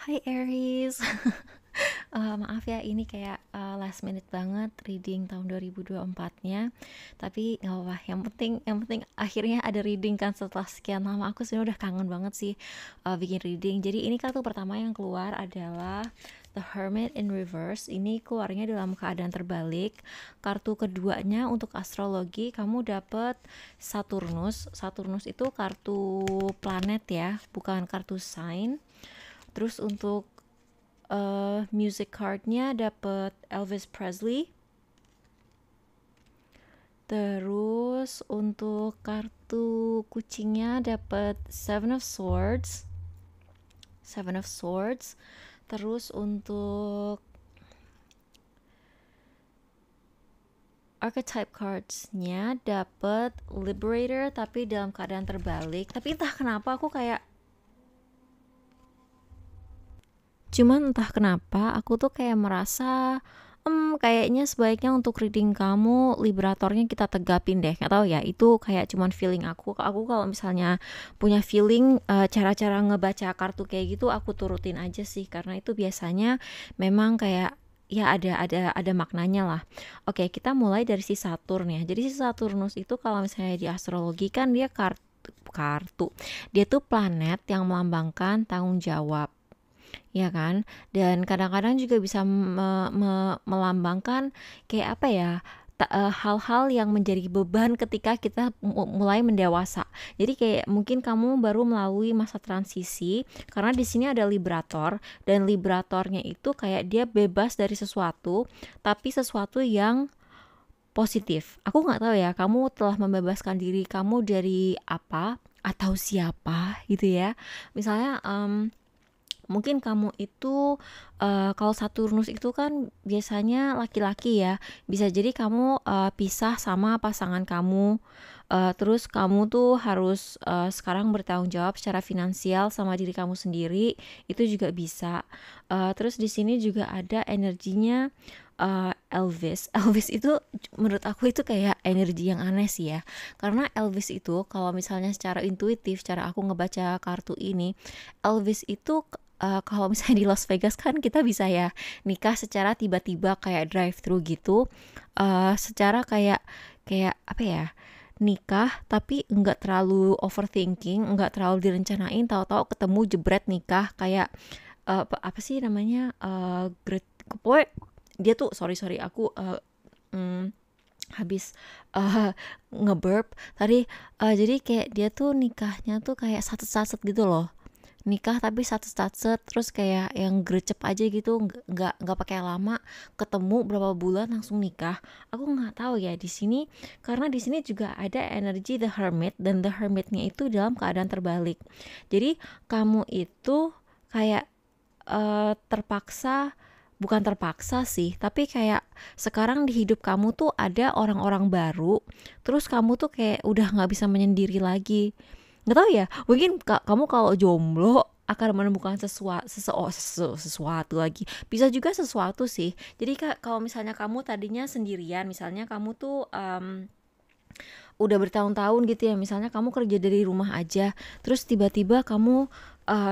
Hai Aries. Maaf ya ini kayak last minute banget reading tahun 2024-nya. Tapi nggak apa-apa. Yang penting akhirnya ada reading kan setelah sekian lama. Aku sebenarnya udah kangen banget sih bikin reading. Jadi ini kartu pertama yang keluar adalah The Hermit in Reverse. Ini keluarnya dalam keadaan terbalik. Kartu keduanya untuk astrologi kamu dapet Saturnus. Saturnus itu kartu planet ya, bukan kartu sign. Terus untuk music cardnya dapet Elvis Presley. Terus untuk kartu kucingnya dapet Seven of Swords. Terus untuk archetype cards-nya dapet Liberator tapi dalam keadaan terbalik. Tapi entah kenapa aku tuh kayak merasa kayaknya sebaiknya untuk reading kamu liberatornya kita tegapin deh. Nggak tahu ya, itu kayak cuman feeling aku kalau misalnya punya feeling cara-cara ngebaca kartu kayak gitu aku turutin aja sih, karena itu biasanya memang kayak ya ada maknanya lah. Oke, kita mulai dari si Saturn ya. Jadi si Saturnus itu kalau misalnya di astrologi kan dia kartu dia tuh planet yang melambangkan tanggung jawab, ya kan? Dan kadang-kadang juga bisa melambangkan kayak apa ya? Hal-hal yang menjadi beban ketika kita mulai mendewasa. Jadi kayak mungkin kamu baru melalui masa transisi, karena di sini ada liberator, dan liberatornya itu kayak dia bebas dari sesuatu, tapi sesuatu yang positif. Aku nggak tahu ya, kamu telah membebaskan diri kamu dari apa atau siapa gitu ya. Misalnya mungkin kamu itu kalau Saturnus itu kan biasanya laki-laki ya, bisa jadi kamu pisah sama pasangan kamu, terus kamu tuh harus sekarang bertanggung jawab secara finansial sama diri kamu sendiri, itu juga bisa. Terus di sini juga ada energinya Elvis. Elvis itu menurut aku itu kayak energi yang aneh sih ya, karena Elvis itu kalau misalnya secara intuitif, cara aku ngebaca kartu ini, Elvis itu kalau misalnya di Las Vegas kan kita bisa ya nikah secara tiba-tiba kayak drive thru gitu, secara kayak kayak apa ya, nikah tapi nggak terlalu overthinking, nggak terlalu direncanain, tahu-tahu ketemu jebret nikah kayak apa sih namanya, great pokoknya dia tuh sorry aku habis ngeburp tadi, jadi kayak dia tuh nikahnya tuh kayak saset-saset gitu loh, nikah tapi satset terus kayak yang gercep aja gitu, nggak pakai lama, ketemu berapa bulan langsung nikah. Aku nggak tahu ya di sini, karena di sini juga ada energi The Hermit, dan The Hermitnya itu dalam keadaan terbalik. Jadi kamu itu kayak terpaksa, bukan terpaksa sih, tapi kayak sekarang di hidup kamu tuh ada orang-orang baru, terus kamu tuh kayak udah nggak bisa menyendiri lagi. Nggak tahu ya, mungkin kamu kalau jomblo akan menemukan sesuatu lagi, bisa juga sesuatu sih. Jadi kalau misalnya kamu tadinya sendirian, misalnya kamu tuh udah bertahun-tahun gitu ya, misalnya kamu kerja dari rumah aja, terus tiba-tiba kamu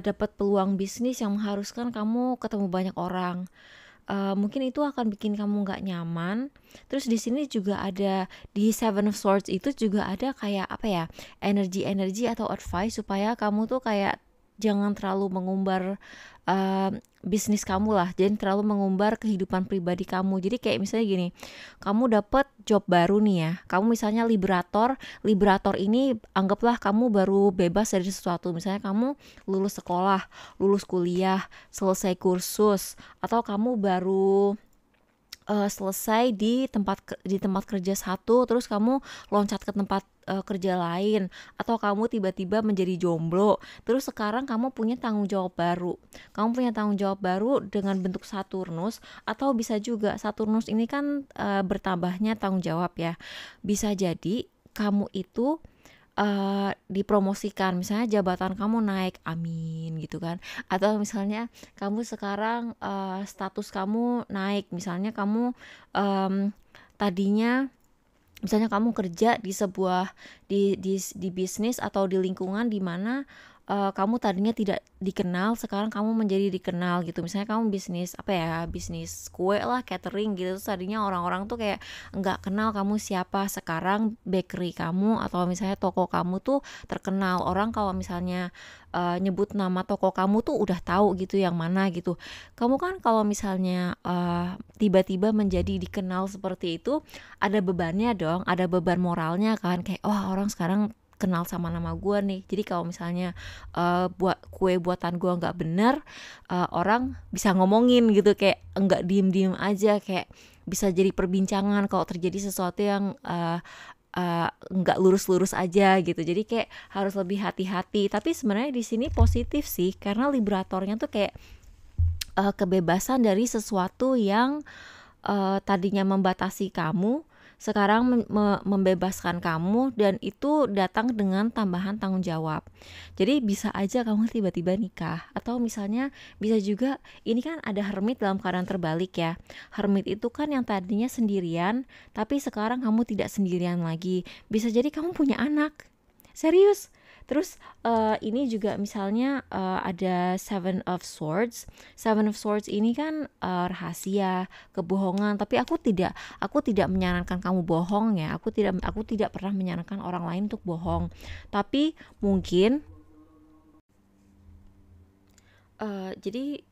dapat peluang bisnis yang mengharuskan kamu ketemu banyak orang. Mungkin itu akan bikin kamu nggak nyaman. Terus di sini juga ada di Seven of Swords itu juga ada kayak apa ya, energi-energi atau advice supaya kamu tuh kayak jangan terlalu mengumbar bisnis kamu lah, jangan terlalu mengumbar kehidupan pribadi kamu. Jadi kayak misalnya gini, kamu dapat job baru nih ya, kamu misalnya liberator ini anggaplah kamu baru bebas dari sesuatu, misalnya kamu lulus sekolah, lulus kuliah, selesai kursus, atau kamu baru selesai di tempat kerja satu, terus kamu loncat ke tempat kerja lain, atau kamu tiba-tiba menjadi jomblo, terus sekarang kamu punya tanggung jawab baru dengan bentuk Saturnus. Atau bisa juga Saturnus ini kan bertambahnya tanggung jawab ya, bisa jadi kamu itu dipromosikan, misalnya jabatan kamu naik, amin gitu kan, atau misalnya kamu sekarang status kamu naik, misalnya kamu tadinya misalnya kamu kerja di sebuah di bisnis atau di lingkungan di mana kamu tadinya tidak dikenal, sekarang kamu menjadi dikenal gitu. Misalnya kamu bisnis apa ya, bisnis kue lah, catering gitu. Terus tadinya orang-orang tuh kayak nggak kenal kamu siapa, sekarang bakery kamu atau misalnya toko kamu tuh terkenal. Orang kalau misalnya nyebut nama toko kamu tuh udah tahu gitu yang mana gitu. Kamu kan kalau misalnya tiba-tiba menjadi dikenal seperti itu, ada bebannya dong, ada beban moralnya kan, kayak wah orang sekarang kenal sama nama gue nih. Jadi kalau misalnya buat kue buatan gue nggak bener, orang bisa ngomongin gitu, kayak nggak diem-diem aja, kayak bisa jadi perbincangan kalau terjadi sesuatu yang nggak lurus-lurus aja gitu. Jadi kayak harus lebih hati-hati. Tapi sebenarnya di sini positif sih, karena liberatornya tuh kayak kebebasan dari sesuatu yang tadinya membatasi kamu, sekarang membebaskan kamu, dan itu datang dengan tambahan tanggung jawab. Jadi bisa aja kamu tiba-tiba nikah, atau misalnya bisa juga, ini kan ada hermit dalam keadaan terbalik ya. Hermit itu kan yang tadinya sendirian, tapi sekarang kamu tidak sendirian lagi. Bisa jadi kamu punya anak. Serius. Terus ini juga misalnya ada Seven of Swords. Seven of Swords ini kan rahasia, kebohongan. Tapi aku tidak menyarankan kamu bohong ya. Aku tidak pernah menyarankan orang lain untuk bohong. Tapi mungkin jadi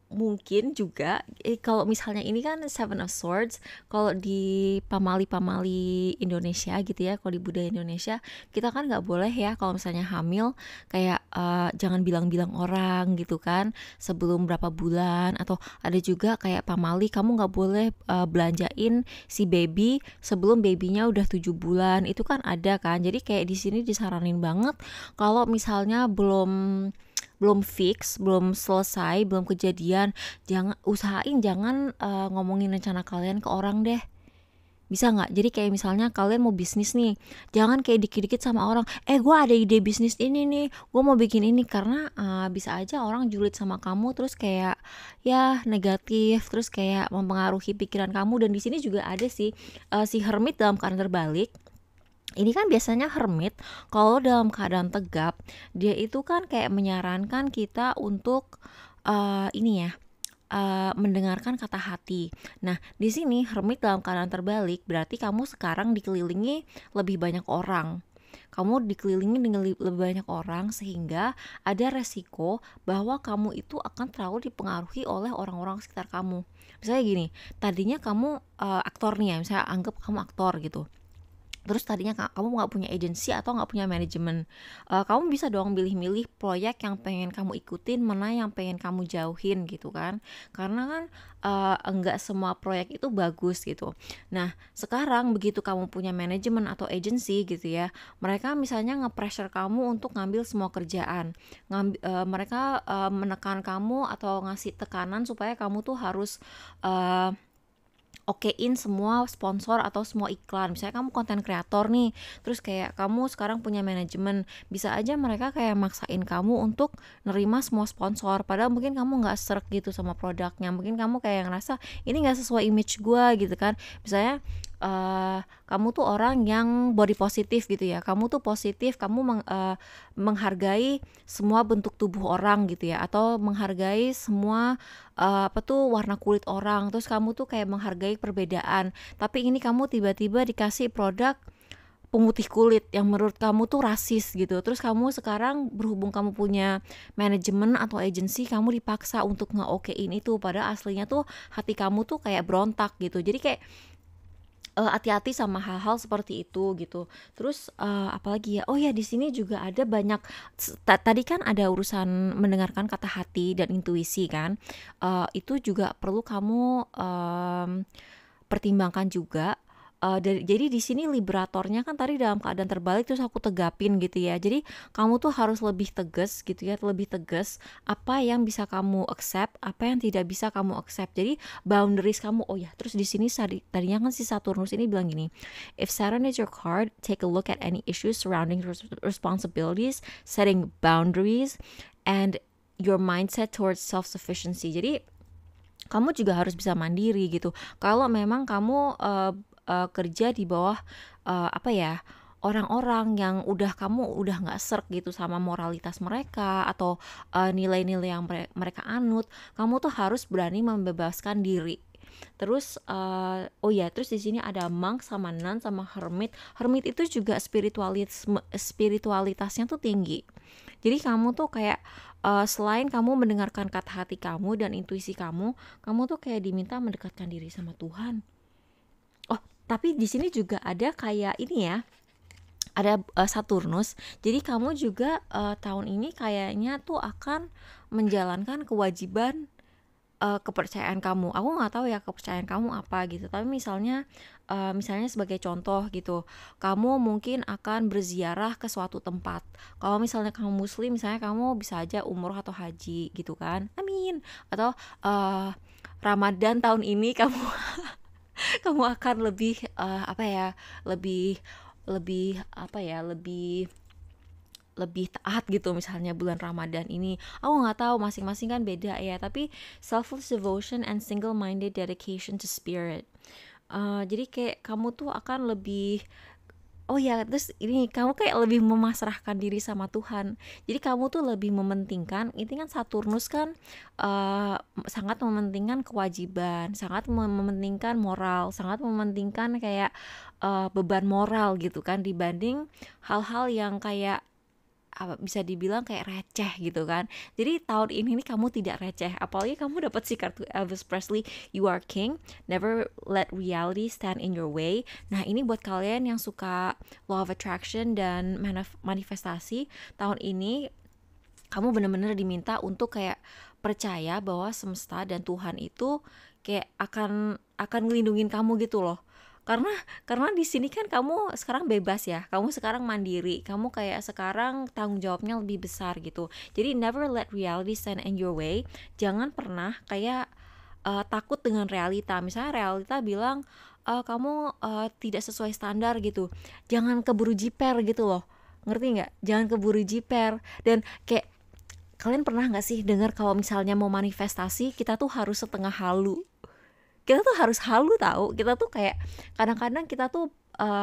mungkin juga kalau misalnya ini kan Seven of Swords, kalau di pamali-pamali Indonesia gitu ya, kalau di budaya Indonesia kita kan nggak boleh ya kalau misalnya hamil kayak jangan bilang-bilang orang gitu kan sebelum berapa bulan, atau ada juga kayak pamali kamu nggak boleh belanjain si baby sebelum babynya udah 7 bulan, itu kan ada kan. Jadi kayak di sini disaranin banget kalau misalnya belum fix, belum selesai, belum kejadian, jangan ngomongin rencana kalian ke orang deh. Bisa nggak? Jadi kayak misalnya kalian mau bisnis nih, jangan kayak dikit-dikit sama orang, gue ada ide bisnis ini nih, gue mau bikin ini, karena bisa aja orang julid sama kamu, terus kayak ya negatif, terus kayak mempengaruhi pikiran kamu. Dan di sini juga ada sih si hermit dalam keadaan terbalik. Ini kan biasanya hermit kalau dalam keadaan tegap, dia itu kan kayak menyarankan kita untuk ini ya, mendengarkan kata hati. Nah, di sini hermit dalam keadaan terbalik berarti kamu sekarang dikelilingi lebih banyak orang. Kamu dikelilingi dengan lebih banyak orang, sehingga ada resiko bahwa kamu itu akan terlalu dipengaruhi oleh orang-orang sekitar kamu. Misalnya gini, tadinya kamu aktor nih ya, misalnya anggap kamu aktor gitu. Terus tadinya kamu nggak punya agensi atau nggak punya manajemen, kamu bisa dong milih-milih proyek yang pengen kamu ikutin, mana yang pengen kamu jauhin gitu kan. Karena kan enggak semua proyek itu bagus gitu. Nah sekarang begitu kamu punya manajemen atau agensi gitu ya, mereka misalnya nge-pressure kamu untuk ngambil semua kerjaan, mereka menekan kamu atau ngasih tekanan supaya kamu tuh harus okein semua sponsor atau semua iklan. Misalnya kamu konten kreator nih, terus kayak kamu sekarang punya manajemen, bisa aja mereka kayak maksain kamu untuk nerima semua sponsor, padahal mungkin kamu nggak serk gitu sama produknya, mungkin kamu kayak ngerasa ini nggak sesuai image gue gitu kan. Misalnya kamu tuh orang yang body positif gitu ya, kamu tuh positif, kamu menghargai semua bentuk tubuh orang gitu ya, atau menghargai semua warna kulit orang, terus kamu tuh kayak menghargai perbedaan. Tapi ini kamu tiba-tiba dikasih produk pemutih kulit yang menurut kamu tuh rasis gitu. Terus kamu sekarang berhubung kamu punya manajemen atau agensi, kamu dipaksa untuk nge-okein itu, padahal aslinya tuh hati kamu tuh kayak berontak gitu. Jadi kayak hati-hati sama hal-hal seperti itu gitu. Terus apalagi ya, oh ya di sini juga ada banyak tadi kan ada urusan mendengarkan kata hati dan intuisi kan, itu juga perlu kamu pertimbangkan juga. Jadi di sini liberatornya kan tadi dalam keadaan terbalik, terus aku tegapin gitu ya. Jadi kamu tuh harus lebih tegas gitu ya, lebih tegas apa yang bisa kamu accept, apa yang tidak bisa kamu accept. Jadi boundaries kamu. Oh ya, terus di sini tadinya kan si Saturnus ini bilang gini, if Saturn is your card, take a look at any issues surrounding responsibilities, setting boundaries, and your mindset towards self-sufficiency. Jadi kamu juga harus bisa mandiri gitu. Kalau memang kamu kerja di bawah orang-orang yang kamu udah nggak serk gitu sama moralitas mereka atau nilai-nilai yang mereka anut, kamu tuh harus berani membebaskan diri. Terus oh ya, terus di sini ada monk sama nun sama hermit. Hermit itu juga spiritualitasnya tuh tinggi. Jadi kamu tuh kayak selain kamu mendengarkan kata hati kamu dan intuisi kamu tuh kayak diminta mendekatkan diri sama Tuhan. Oh, tapi di sini juga ada kayak ini ya, ada Saturnus. Jadi kamu juga tahun ini kayaknya tuh akan menjalankan kewajiban kepercayaan kamu. Aku nggak tahu ya kepercayaan kamu apa gitu. Tapi misalnya sebagai contoh gitu, kamu mungkin akan berziarah ke suatu tempat. Kalau misalnya kamu Muslim, misalnya kamu bisa aja umroh atau haji gitu kan. Amin. Atau Ramadan tahun ini kamu kamu akan lebih lebih lebih lebih taat gitu misalnya bulan Ramadan ini. Aku nggak tahu, masing-masing kan beda ya, tapi selfless devotion and single-minded dedication to spirit. Jadi kayak kamu tuh akan lebih, oh ya, terus ini kamu kayak lebih memasrahkan diri sama Tuhan. Jadi kamu tuh lebih mementingkan, ini kan Saturnus kan sangat mementingkan kewajiban, sangat mementingkan moral, sangat mementingkan kayak beban moral gitu kan, dibanding hal-hal yang kayak bisa dibilang kayak receh gitu kan. Jadi tahun ini nih kamu tidak receh, apalagi kamu dapat si kartu Elvis Presley, you are king, never let reality stand in your way. Nah ini buat kalian yang suka law of attraction dan manifestasi, tahun ini kamu benar-benar diminta untuk kayak percaya bahwa semesta dan Tuhan itu kayak akan ngelindungin kamu gitu loh. Karena di sini kan kamu sekarang bebas ya, kamu sekarang mandiri, kamu kayak sekarang tanggung jawabnya lebih besar gitu. Jadi never let reality stand in your way. Jangan pernah kayak takut dengan realita. Misalnya realita bilang kamu tidak sesuai standar gitu, jangan keburu jiper gitu loh, ngerti nggak? Jangan keburu jiper. Dan kayak kalian pernah nggak sih dengar kalau misalnya mau manifestasi kita tuh harus setengah halu. Kita tuh harus halu tahu. Kita tuh kayak kadang-kadang kita tuh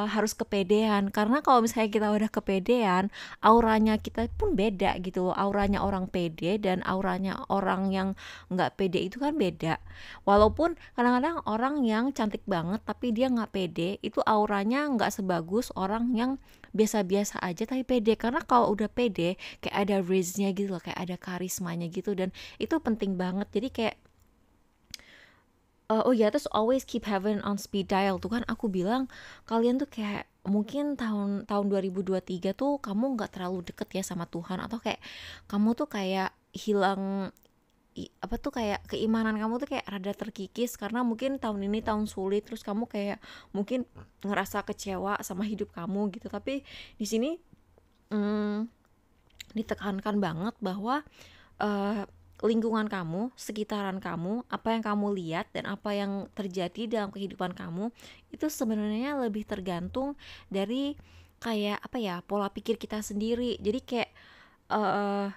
harus kepedean, karena kalau misalnya kita udah kepedean, auranya kita pun beda gitu loh. Auranya orang pede dan auranya orang yang nggak pede itu kan beda. Walaupun kadang-kadang orang yang cantik banget tapi dia nggak pede, itu auranya nggak sebagus orang yang biasa-biasa aja tapi pede. Karena kalau udah pede kayak ada raise-nya gitu loh, kayak ada karismanya gitu, dan itu penting banget. Jadi kayak oh ya, terus always keep heaven on speed dial. Tuh kan aku bilang kalian tuh kayak mungkin tahun 2023 tuh kamu nggak terlalu deket ya sama Tuhan, atau kayak kamu tuh kayak hilang kayak keimanan kamu tuh kayak rada terkikis karena mungkin tahun ini tahun sulit, terus kamu kayak mungkin ngerasa kecewa sama hidup kamu gitu. Tapi di sini mm, ditekankan banget bahwa uh, lingkungan kamu, sekitaran kamu, apa yang kamu lihat dan apa yang terjadi dalam kehidupan kamu itu sebenarnya lebih tergantung dari kayak pola pikir kita sendiri. Jadi kayak uh,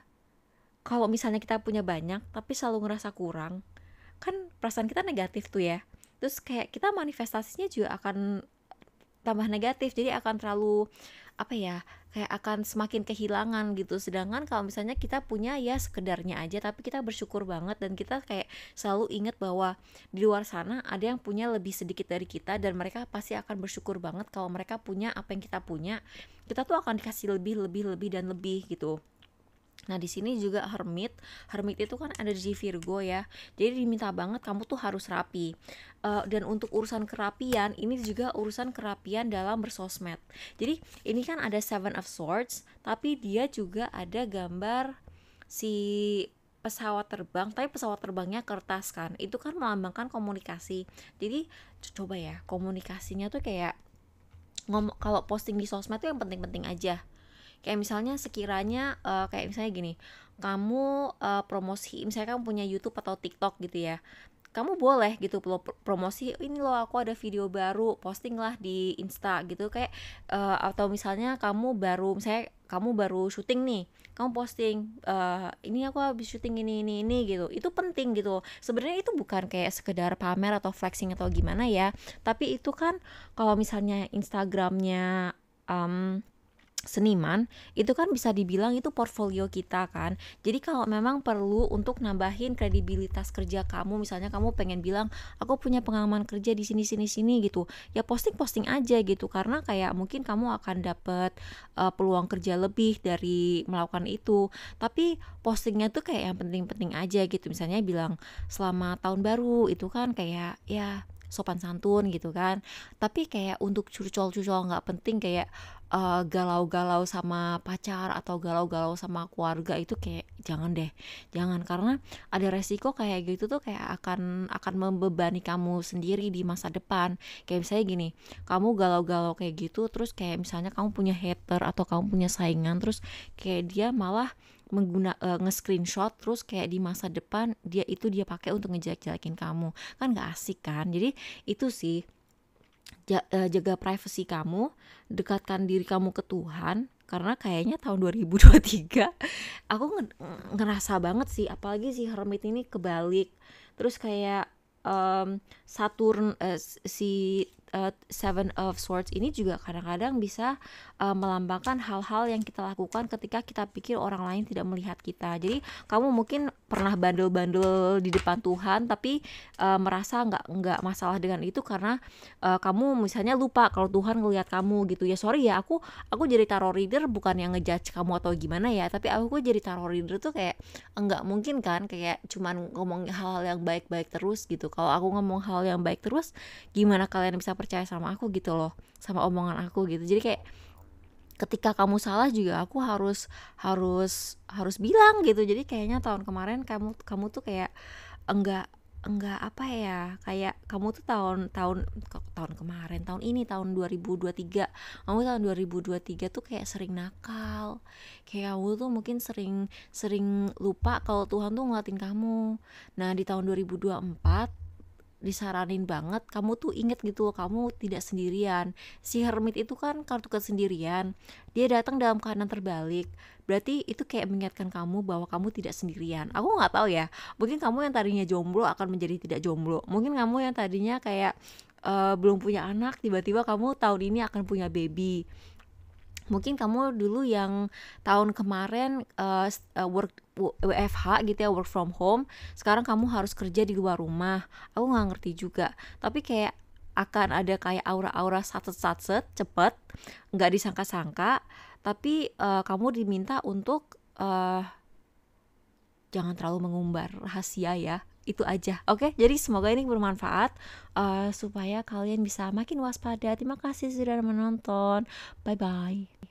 kalau misalnya kita punya banyak tapi selalu ngerasa kurang, kan perasaan kita negatif tuh ya. Terus kayak kita manifestasinya juga akan tambah negatif, jadi akan terlalu kayak akan semakin kehilangan gitu. Sedangkan kalau misalnya kita punya ya sekedarnya aja tapi kita bersyukur banget, dan kita kayak selalu ingat bahwa di luar sana ada yang punya lebih sedikit dari kita, dan mereka pasti akan bersyukur banget kalau mereka punya apa yang kita punya. Kita tuh akan dikasih lebih dan lebih gitu. Nah di sini juga hermit itu kan ada di Virgo ya, jadi diminta banget kamu tuh harus rapi. Dan untuk urusan kerapian ini juga urusan kerapian dalam bersosmed. Jadi ini kan ada Seven of Swords, tapi dia juga ada gambar si pesawat terbang, tapi pesawat terbangnya kertas kan, itu kan melambangkan komunikasi. Jadi coba ya, komunikasinya tuh kayak kalau posting di sosmed tuh yang penting-penting aja. Kayak misalnya sekiranya kayak misalnya gini, kamu promosi, misalnya kamu punya YouTube atau TikTok gitu ya, kamu boleh gitu promosi, ini loh aku ada video baru, posting lah di Insta gitu. Kayak atau misalnya kamu baru syuting nih, kamu posting ini aku habis syuting ini gitu. Itu penting gitu. Sebenarnya itu bukan kayak sekedar pamer atau flexing atau gimana ya, tapi itu kan kalau misalnya Instagramnya seniman, itu kan bisa dibilang itu portfolio kita kan. Jadi kalau memang perlu untuk nambahin kredibilitas kerja kamu, misalnya kamu pengen bilang aku punya pengalaman kerja di sini sini sini gitu, ya posting aja gitu, karena kayak mungkin kamu akan dapet peluang kerja lebih dari melakukan itu. Tapi postingnya tuh kayak yang penting-penting aja gitu, misalnya bilang selamat tahun baru, itu kan kayak ya sopan santun gitu kan. Tapi kayak untuk curcol-curcol nggak penting kayak galau-galau sama pacar atau galau-galau sama keluarga, itu kayak jangan deh, jangan, karena ada resiko kayak gitu tuh kayak akan membebani kamu sendiri di masa depan. Kayak misalnya gini, kamu galau-galau kayak gitu, terus kayak misalnya kamu punya hater atau kamu punya saingan, terus kayak dia malah nge-screenshot, terus kayak di masa depan dia pakai untuk ngejelek-jelekin kamu, kan nggak asik kan. Jadi itu sih, jaga privasi kamu, dekatkan diri kamu ke Tuhan, karena kayaknya tahun 2023 aku ngerasa banget sih, apalagi si Hermit ini kebalik. Terus kayak Saturn, si Seven of Swords ini juga kadang-kadang bisa melambangkan hal-hal yang kita lakukan ketika kita pikir orang lain tidak melihat kita. Jadi kamu mungkin pernah bandel-bandel di depan Tuhan, tapi merasa nggak masalah dengan itu karena kamu misalnya lupa kalau Tuhan ngelihat kamu gitu. Ya sorry ya, aku jadi tarot reader bukan yang ngejudge kamu atau gimana ya, tapi aku jadi tarot reader tuh kayak enggak mungkin kan kayak cuman ngomong hal-hal yang baik-baik terus gitu. Kalau aku ngomong hal yang baik terus, gimana kalian bisa percaya sama aku gitu loh, sama omongan aku gitu. Jadi kayak ketika kamu salah juga aku harus bilang gitu. Jadi kayaknya tahun kemarin kamu tuh kayak enggak apa ya, kayak kamu tuh tahun kemarin, tahun ini, tahun 2023, kamu tahun 2023 tuh kayak sering nakal, kayak kamu tuh mungkin sering sering lupa kalau Tuhan tuh ngeliatin kamu. Nah di tahun 2024 disaranin banget kamu tuh inget gitu loh, kamu tidak sendirian. Si Hermit itu kan kartu kesendirian, dia datang dalam keadaan terbalik, berarti itu kayak mengingatkan kamu bahwa kamu tidak sendirian. Aku nggak tahu ya, mungkin kamu yang tadinya jomblo akan menjadi tidak jomblo, mungkin kamu yang tadinya kayak belum punya anak, tiba-tiba kamu tahun ini akan punya baby. Mungkin kamu dulu yang tahun kemarin WFH gitu ya, work from home, sekarang kamu harus kerja di luar rumah. Aku nggak ngerti juga, tapi kayak akan ada kayak aura-aura satset cepet, nggak disangka-sangka. Tapi kamu diminta untuk jangan terlalu mengumbar rahasia ya. Itu aja. Oke, jadi semoga ini bermanfaat supaya kalian bisa makin waspada. Terima kasih sudah menonton. Bye bye.